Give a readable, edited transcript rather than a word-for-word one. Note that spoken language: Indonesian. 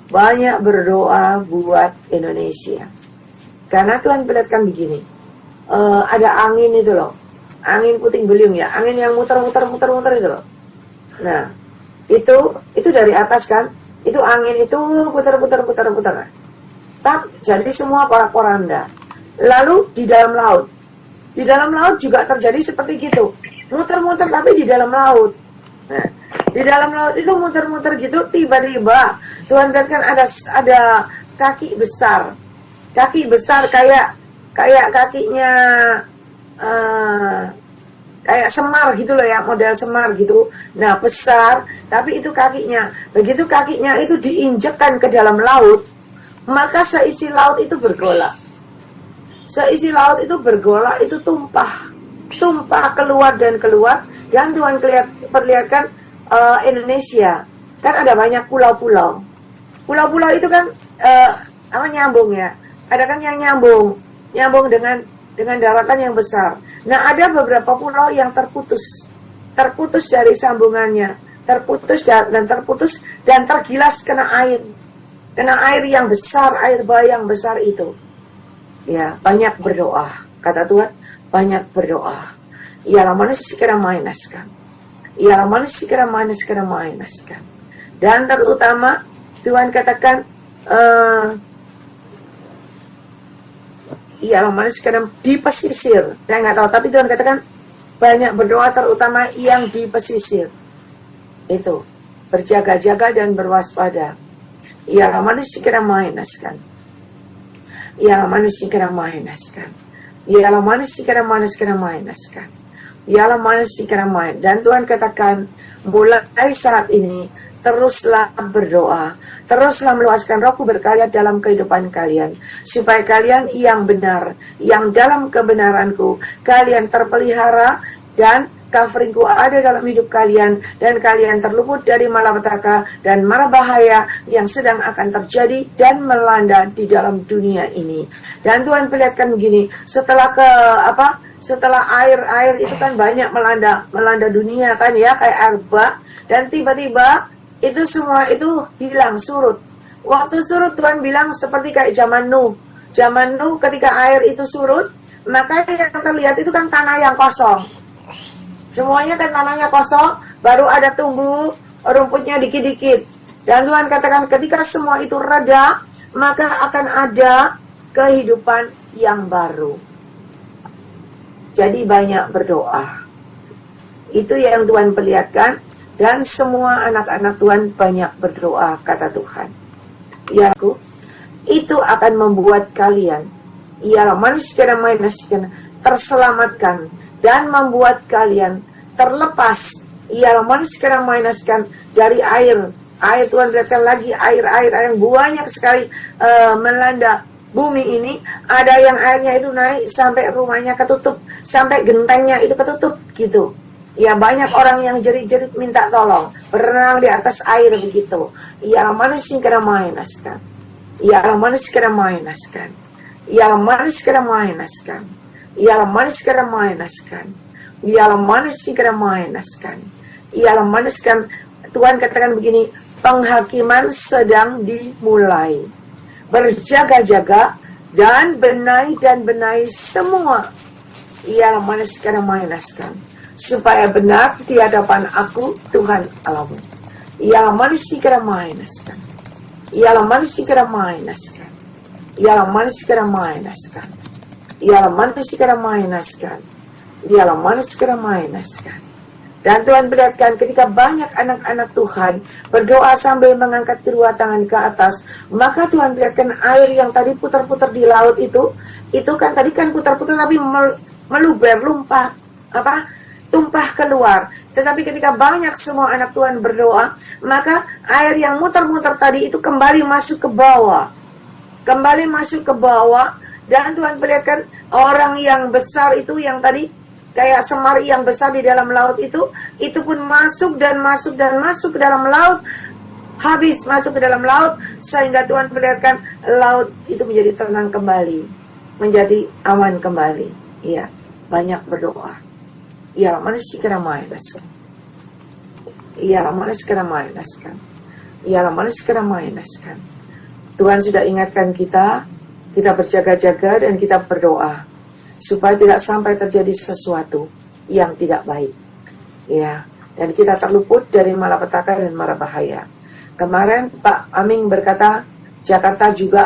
banyak berdoa buat Indonesia. Karena Tuhan perlihatkan begini, ada angin itu loh, angin puting beliung ya, angin yang muter-muter itu loh. Nah, itu dari atas kan, itu angin itu puter-puter. Jadi semua porak-poranda. Lalu di dalam laut juga terjadi seperti gitu, muter-muter tapi di dalam laut. Nah, di dalam laut itu muter-muter gitu, tiba-tiba Tuhan lihatkan ada kaki besar kayak kakinya kayak semar gitu loh ya, model semar gitu. Nah, besar, tapi itu kakinya. Begitu kakinya itu diinjekkan ke dalam laut, maka seisi laut itu bergolak. Itu tumpah keluar, dan Tuhan perlihatkan Indonesia. Kan ada banyak pulau-pulau. Pulau-pulau itu kan nyambung ya. Ada kan yang nyambung dengan daratan yang besar. Nah, ada beberapa pulau yang terputus dari sambungannya, terputus dan tergilas kena air yang besar, air bah yang besar itu. Ya, banyak berdoa, kata Tuhan, banyak berdoa. Ialah manusia kena mainaskan. Dan terutama Tuhan katakan ialah manusia kena di pesisir. Saya nggak tahu, tapi Tuhan katakan banyak berdoa, terutama yang di pesisir. Itu berjaga-jaga dan berwaspada. Ialah manusia kena mainaskan. Dan Tuhan katakan, mulai saat ini teruslah berdoa, teruslah meluaskan Rohku berkarya dalam kehidupan kalian, supaya kalian yang benar, yang dalam kebenaranku kalian terpelihara, dan coveringku ada dalam hidup kalian, dan kalian terluput dari malapetaka dan mara bahaya yang sedang akan terjadi dan melanda di dalam dunia ini. Dan Tuhan perlihatkan begini, setelah air itu kan banyak melanda dunia kan ya, kayak air bah, dan tiba-tiba itu semua itu hilang, surut. Waktu surut Tuhan bilang seperti kayak zaman Nuh ketika air itu surut, maka yang terlihat itu kan tanah yang kosong. Semuanya kan tanahnya kosong, baru ada tumbuh rumputnya dikit-dikit. Dan Tuhan katakan ketika semua itu reda, maka akan ada kehidupan yang baru. Jadi banyak berdoa. Itu yang Tuhan perlihatkan. Dan semua anak-anak Tuhan banyak berdoa, kata Tuhan. Ya, itu akan membuat kalian, ialah manusia terselamatkan, dan membuat kalian terlepas, ialah manusia dari air. Tuhan lihatkan lagi air yang banyak sekali melanda bumi ini. Ada yang airnya itu naik sampai rumahnya ketutup, sampai gentengnya itu ketutup gitu. Ya, banyak orang yang jerit-jerit minta tolong, berenang di atas air begitu. Ialah manusia kena mainaskan. Tuhan katakan begini, penghakiman sedang dimulai. Berjaga-jaga dan benahi semua. Ialah manusia kena mainaskan. Supaya benar di hadapan aku, Tuhan Allahmu. Ialah manusia kena mainaskan. Dan Tuhan perlihatkan ketika banyak anak-anak Tuhan berdoa sambil mengangkat kedua tangan ke atas, maka Tuhan perlihatkan air yang tadi putar-putar di laut itu kan tadi kan putar-putar tapi tumpah keluar. Tetapi ketika banyak semua anak Tuhan berdoa, maka air yang muter-muter tadi itu kembali masuk ke bawah. Dan Tuhan perlihatkan orang yang besar itu, yang tadi kayak semar yang besar di dalam laut itu pun masuk ke dalam laut, habis masuk ke dalam laut, sehingga Tuhan perlihatkan laut itu menjadi tenang kembali, menjadi aman kembali. Iya, banyak berdoa. Ialah manusia kena mainaskan. Tuhan sudah ingatkan kita berjaga-jaga dan kita berdoa supaya tidak sampai terjadi sesuatu yang tidak baik. Ya, dan kita terluput dari malapetaka dan mara bahaya. Kemarin Pak Aming berkata, Jakarta juga